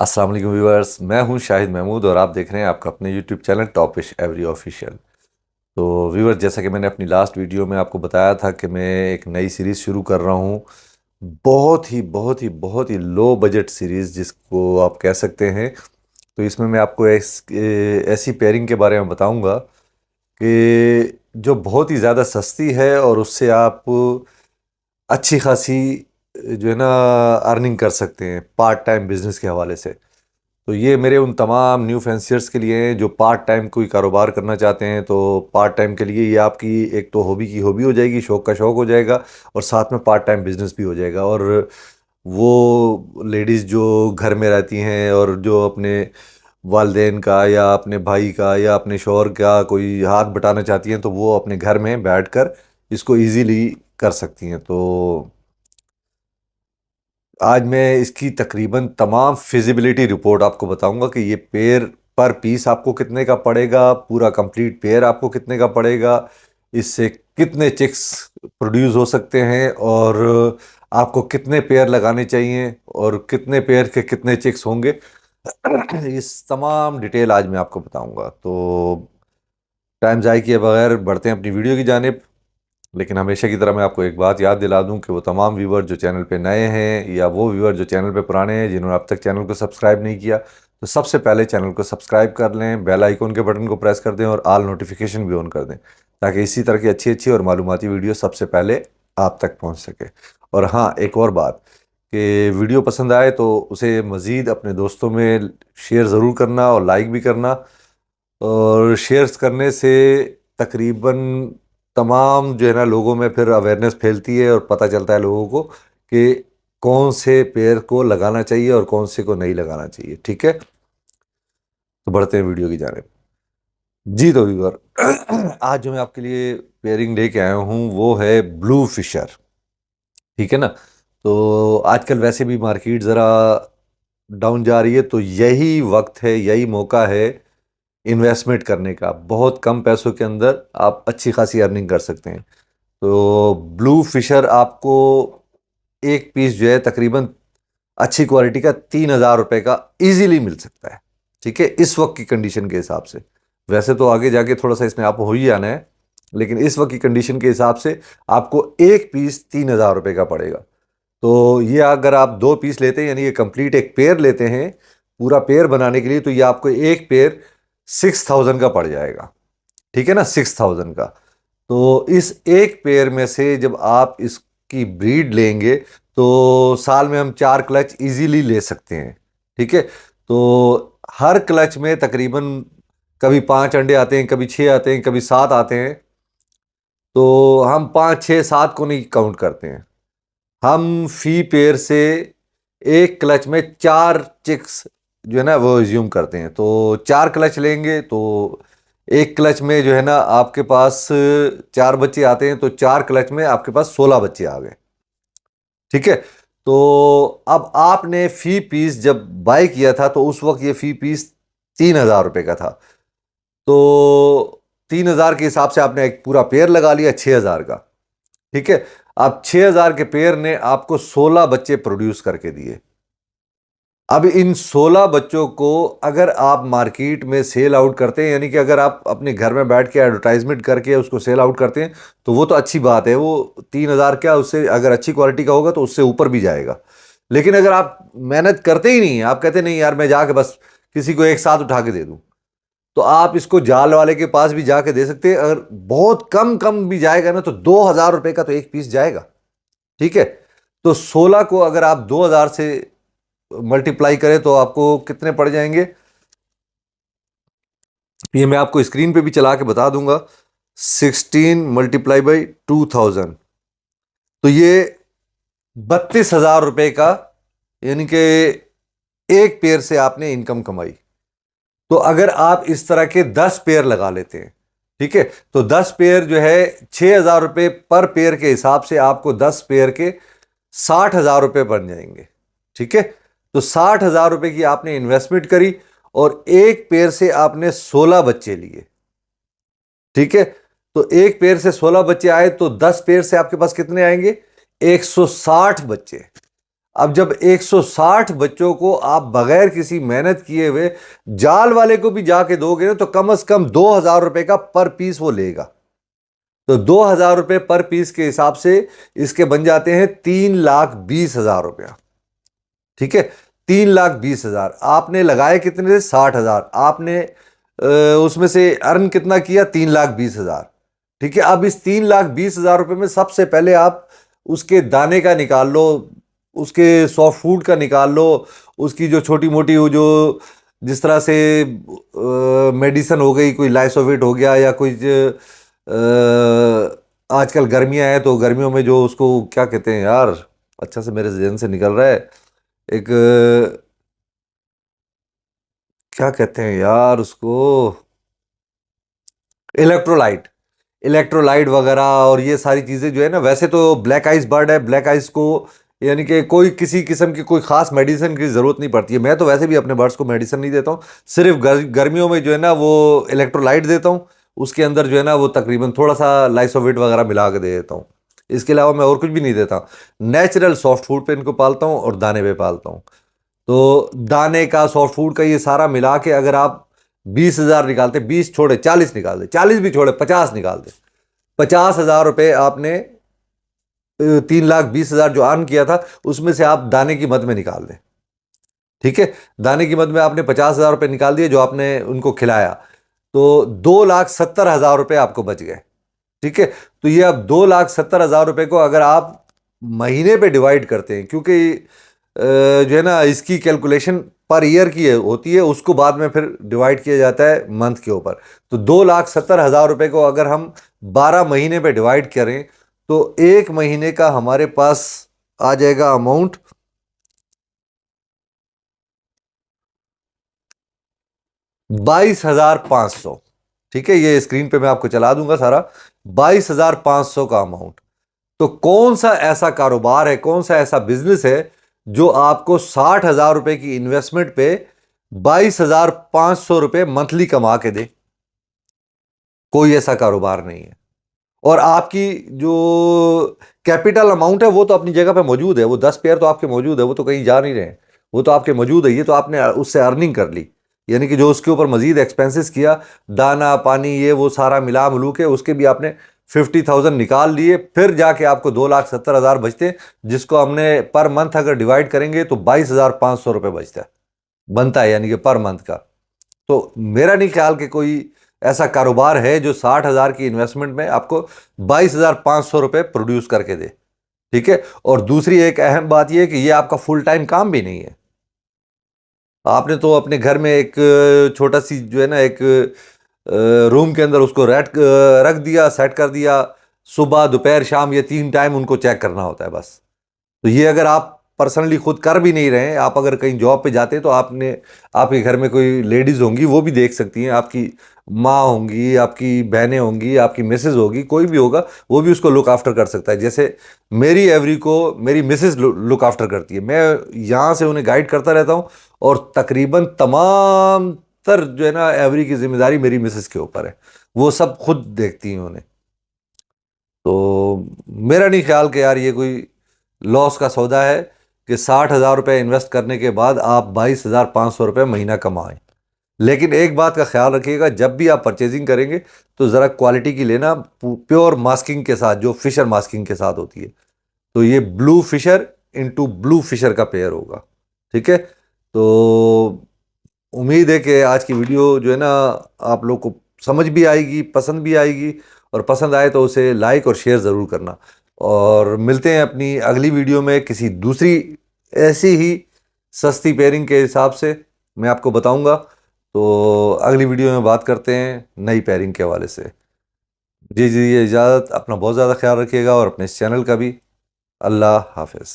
अस्सलाम वालेकुम व्यूअर्स, मैं हूं शाहिद महमूद और आप देख रहे हैं आपका अपने यूट्यूब चैनल टॉपिश एवरी ऑफिशियल। तो व्यूअर्स, जैसा कि मैंने अपनी लास्ट वीडियो में आपको बताया था कि मैं एक नई सीरीज़ शुरू कर रहा हूं। बहुत ही लो बजट सीरीज़ जिसको आप कह सकते हैं। तो इसमें मैं आपको ऐसी पेयरिंग के बारे में बताऊंगा कि जो बहुत ही ज़्यादा सस्ती है और उससे आप अच्छी खासी जो है ना अर्निंग कर सकते हैं पार्ट टाइम बिजनेस के हवाले से। तो ये मेरे उन तमाम न्यू फैंसियर्स के लिए हैं जो पार्ट टाइम कोई कारोबार करना चाहते हैं। तो पार्ट टाइम के लिए ये आपकी एक तो हॉबी की हॉबी हो जाएगी, शौक का शौक हो जाएगा, और साथ में पार्ट टाइम बिजनेस भी हो जाएगा। और वो लेडीज़ जो घर में रहती हैं और जो अपने वालदेन का या अपने भाई का या अपने शौहर का कोई हाथ बटाना चाहती हैं, तो वो अपने घर में बैठकर इसको इजीली कर सकती हैं। तो आज मैं इसकी तकरीबन तमाम फिजिबिलिटी रिपोर्ट आपको बताऊंगा कि ये पेयर पर पीस आपको कितने का पड़ेगा, पूरा कंप्लीट पेयर आपको कितने का पड़ेगा, इससे कितने चिक्स प्रोड्यूस हो सकते हैं, और आपको कितने पेयर लगाने चाहिए और कितने पेयर के कितने चिक्स होंगे। इस तमाम डिटेल आज मैं आपको बताऊंगा। तो टाइम ज़ाय किए बगैर बढ़ते हैं अपनी वीडियो की जानिब। लेकिन हमेशा की तरह मैं आपको एक बात याद दिला दूं कि वो तमाम व्यूवर जो चैनल पे नए हैं या वो व्यूवर जो चैनल पे पुराने हैं जिन्होंने अब तक चैनल को सब्सक्राइब नहीं किया, तो सबसे पहले चैनल को सब्सक्राइब कर लें, बेल आइकन के बटन को प्रेस कर दें और ऑल नोटिफिकेशन भी ऑन कर दें, ताकि इसी तरह की अच्छी अच्छी और मालूमाती वीडियो सबसे पहले आप तक पहुँच सके। और हाँ, एक और बात कि वीडियो पसंद आए तो उसे मज़ीद अपने दोस्तों में शेयर ज़रूर करना और लाइक भी करना। और शेयर्स करने से तकरीबन तमाम जो है ना लोगों में फिर अवेयरनेस फैलती है और पता चलता है लोगों को कि कौन से पेड़ को लगाना चाहिए और कौन से को नहीं लगाना चाहिए। ठीक है, तो बढ़ते हैं वीडियो की जानिब। जी तो व्यूअर, आज जो मैं आपके लिए पेयरिंग लेके आया हूँ वो है ब्लू फिशर। ठीक है ना। तो आजकल वैसे भी मार्केट ज़रा डाउन जा रही है, तो यही वक्त है, यही मौका है इन्वेस्टमेंट करने का। बहुत कम पैसों के अंदर आप अच्छी खासी अर्निंग कर सकते हैं। तो ब्लू फिशर आपको एक पीस जो है तकरीबन अच्छी क्वालिटी का 3,000 रुपये का इजीली मिल सकता है। ठीक है, इस वक्त की कंडीशन के हिसाब से। वैसे तो आगे जाके थोड़ा सा इसमें आप हो ही जाना है, लेकिन इस वक्त की कंडीशन के हिसाब से आपको एक पीस 3,000 रुपये का पड़ेगा। तो ये अगर आप दो पीस लेते हैं, यानी ये कंप्लीट एक पेयर लेते हैं पूरा पेयर बनाने के लिए, तो ये आपको एक पेयर 6,000 का पड़ जाएगा। ठीक है ना, 6,000 का। तो इस एक पेयर में से जब आप इसकी ब्रीड लेंगे तो साल में हम 4 क्लच इजीली ले सकते हैं। ठीक है, तो हर क्लच में तकरीबन कभी 5 अंडे आते हैं, कभी 6 आते हैं, कभी 7 आते हैं। तो हम 5 6 7 को नहीं काउंट करते हैं, हम फी पेयर से एक क्लच में 4 चिक्स जो है ना वो ज्यूम करते हैं। तो 4 क्लच लेंगे तो एक क्लच में जो है ना आपके पास 4 बच्चे आते हैं, तो 4 क्लच में आपके पास 16 बच्चे आ गए। ठीक है, तो अब आपने फी पीस जब बाय किया था तो उस वक्त ये फी पीस 3,000 रुपये का था। तो 3,000 के हिसाब से आपने एक पूरा पेयर लगा लिया 6,000 का। ठीक है, अब 6,000 के पेयर ने आपको 16 बच्चे प्रोड्यूस करके दिए। अब इन 16 बच्चों को अगर आप मार्केट में सेल आउट करते हैं, यानी कि अगर आप अपने घर में बैठ के एडवर्टाइजमेंट करके उसको सेल आउट करते हैं, तो वो तो अच्छी बात है। वो 3,000 क्या, उससे अगर अच्छी क्वालिटी का होगा तो उससे ऊपर भी जाएगा। लेकिन अगर आप मेहनत करते ही नहीं, आप कहते नहीं यार मैं जाके बस किसी को एक साथ उठा के दे दूं, तो आप इसको जाल वाले के पास भी जाके दे सकते हैं। अगर बहुत कम कम भी जाएगा ना तो 2,000 रुपये का तो एक पीस जाएगा। ठीक है, तो 16 को अगर आप 2,000 से मल्टीप्लाई करें तो आपको कितने पड़ जाएंगे, ये मैं आपको स्क्रीन पे भी चला के बता दूंगा। 16 × 2,000, तो ये 32,000 रुपये का, यानी कि एक पेयर से आपने इनकम कमाई। तो अगर आप इस तरह के 10 पेयर लगा लेते हैं, ठीक है, तो 10 पेयर जो है 6,000 रुपये पर पेयर के हिसाब से आपको 10 पेयर के 60,000 रुपये बन जाएंगे। ठीक है, तो 60,000 रुपये की आपने इन्वेस्टमेंट करी और एक पेयर से आपने 16 बच्चे लिए। ठीक है, तो एक पेयर से 16 बच्चे आए तो 10 पेयर से आपके पास कितने आएंगे, 160 बच्चे। अब जब 160 बच्चों को आप बगैर किसी मेहनत किए हुए जाल वाले को भी जाके दोगे ना, तो कम से कम 2,000 रुपए का पर पीस वो लेगा। तो 2,000 रुपए पर पीस के हिसाब से इसके बन जाते हैं 3,20,000 रुपया। ठीक है, 3,20,000 आपने लगाए कितने थे? 60,000। आपने उसमें से अर्न कितना किया? 3,20,000। ठीक है, अब इस 3,20,000 रुपए में सबसे पहले आप उसके दाने का निकाल लो, उसके सॉफ्ट फूड का निकाल लो, उसकी जो छोटी मोटी वो जो जिस तरह से मेडिसिन हो गई, कोई लाइसोविट हो गया, या कोई आजकल गर्मियां हैं तो गर्मियों में जो उसको क्या कहते हैं यार, अच्छा से मेरे जहन से निकल रहा है, एक क्या कहते हैं यार उसको, इलेक्ट्रोलाइट, इलेक्ट्रोलाइट वगैरह। और ये सारी चीज़ें जो है ना, वैसे तो ब्लैक आइस बर्ड है, ब्लैक आइस को यानी कि कोई किसी किस्म की कोई खास मेडिसिन की ज़रूरत नहीं पड़ती है। मैं तो वैसे भी अपने बर्ड्स को मेडिसिन नहीं देता हूँ, सिर्फ गर्मियों में जो है ना वो इलेक्ट्रोलाइट देता हूँ। उसके अंदर जो है ना वो तकरीबन थोड़ा सा लाइसोविट वगैरह मिला के दे देता हूँ। इसके अलावा मैं और कुछ भी नहीं देता। नेचुरल सॉफ्ट फूड पे इनको पालता हूँ और दाने पे पालता हूँ। तो दाने का, सॉफ्ट फूड का, ये सारा मिला के अगर आप 20,000 निकालते, 20 छोड़े 40 निकाल दे, 40 भी छोड़े 50 निकाल दे, 50,000 रुपए आपने 3,20,000 जो अर्न किया था उसमें से आप दाने की मद में निकाल दें। ठीक है, दाने की मद में आपने 50,000 रुपए निकाल दिए जो आपने उनको खिलाया, तो 2,70,000 रुपए आपको बच गए। ठीक है, तो ये अब 2,70,000 रुपए को अगर आप महीने पे डिवाइड करते हैं, क्योंकि जो है ना इसकी कैलकुलेशन पर ईयर की होती है, उसको बाद में फिर डिवाइड किया जाता है मंथ के ऊपर। तो 2,70,000 रुपए को अगर हम 12 महीने पे डिवाइड करें तो एक महीने का हमारे पास आ जाएगा अमाउंट 22,500। ठीक है, ये स्क्रीन पे मैं आपको चला दूंगा सारा, 22,500 का अमाउंट। तो कौन सा ऐसा कारोबार है, कौन सा ऐसा बिजनेस है जो आपको 60,000 रुपए की इन्वेस्टमेंट पे 22,500 रुपए मंथली कमा के दे? कोई ऐसा कारोबार नहीं है। और आपकी जो कैपिटल अमाउंट है वो तो अपनी जगह पे मौजूद है, वो 10 पेयर तो आपके मौजूद है, वो तो कहीं जा नहीं रहे हैं, वो तो आपके मौजूद है। ये तो आपने उससे अर्निंग कर ली, यानी कि जो उसके ऊपर मजीद एक्सपेंसेस किया, दाना पानी ये वो सारा मिला मिलू के, उसके भी आपने 50,000 निकाल लिए, फिर जाके आपको 2,70,000 बचते हैं, जिसको हमने पर मंथ अगर डिवाइड करेंगे तो 22,500 रुपये बचता है, बनता है, यानी कि पर मंथ का। तो मेरा नहीं ख्याल कि कोई ऐसा कारोबार है जो 60,000 की इन्वेस्टमेंट में आपको 22,500 रुपये प्रोड्यूस करके दे। ठीक है, और दूसरी एक अहम बात यह है कि यह आपका फुल टाइम काम भी नहीं है। आपने तो अपने घर में एक छोटा सी जो है ना एक रूम के अंदर उसको रख दिया, सेट कर दिया, सुबह दोपहर शाम ये 3 टाइम उनको चेक करना होता है बस। तो ये अगर आप पर्सनली खुद कर भी नहीं रहे हैं, आप अगर कहीं जॉब पे जाते हैं तो आपने, आपके घर में कोई लेडीज होंगी वो भी देख सकती हैं, आपकी माँ होंगी, आपकी बहनें होंगी, आपकी मिसेज होगी, कोई भी होगा वो भी उसको लुक आफ्टर कर सकता है। जैसे मेरी एवरी को मेरी मिसेज लुक आफ्टर करती है, मैं यहाँ से उन्हें गाइड करता रहता हूँ, और तकरीबन तमाम तर जो है ना एवरी की जिम्मेदारी मेरी मिसेज के ऊपर है, वो सब खुद देखती हैं उन्हें। तो मेरा नहीं ख्याल कि यार ये कोई लॉस का सौदा है कि 60,000 रुपये इन्वेस्ट करने के बाद आप 22,500 रुपये महीना कमाएं। लेकिन एक बात का ख्याल रखिएगा, जब भी आप परचेजिंग करेंगे तो ज़रा क्वालिटी की लेना, प्योर मास्किंग के साथ, जो फिशर मास्किंग के साथ होती है। तो ये blue fisher into blue fisher का पेयर होगा। ठीक है, तो उम्मीद है कि आज की वीडियो जो है ना आप लोग को समझ भी आएगी, पसंद भी आएगी, और पसंद आए तो उसे लाइक और शेयर ज़रूर करना। और मिलते हैं अपनी अगली वीडियो में किसी दूसरी ऐसी ही सस्ती पेयरिंग के हिसाब से, मैं आपको बताऊंगा। तो अगली वीडियो में बात करते हैं नई पेयरिंग के हवाले से। जी जी, ये इजाज़त, अपना बहुत ज़्यादा ख्याल रखिएगा और अपने इस चैनल का भी। अल्लाह हाफिज़।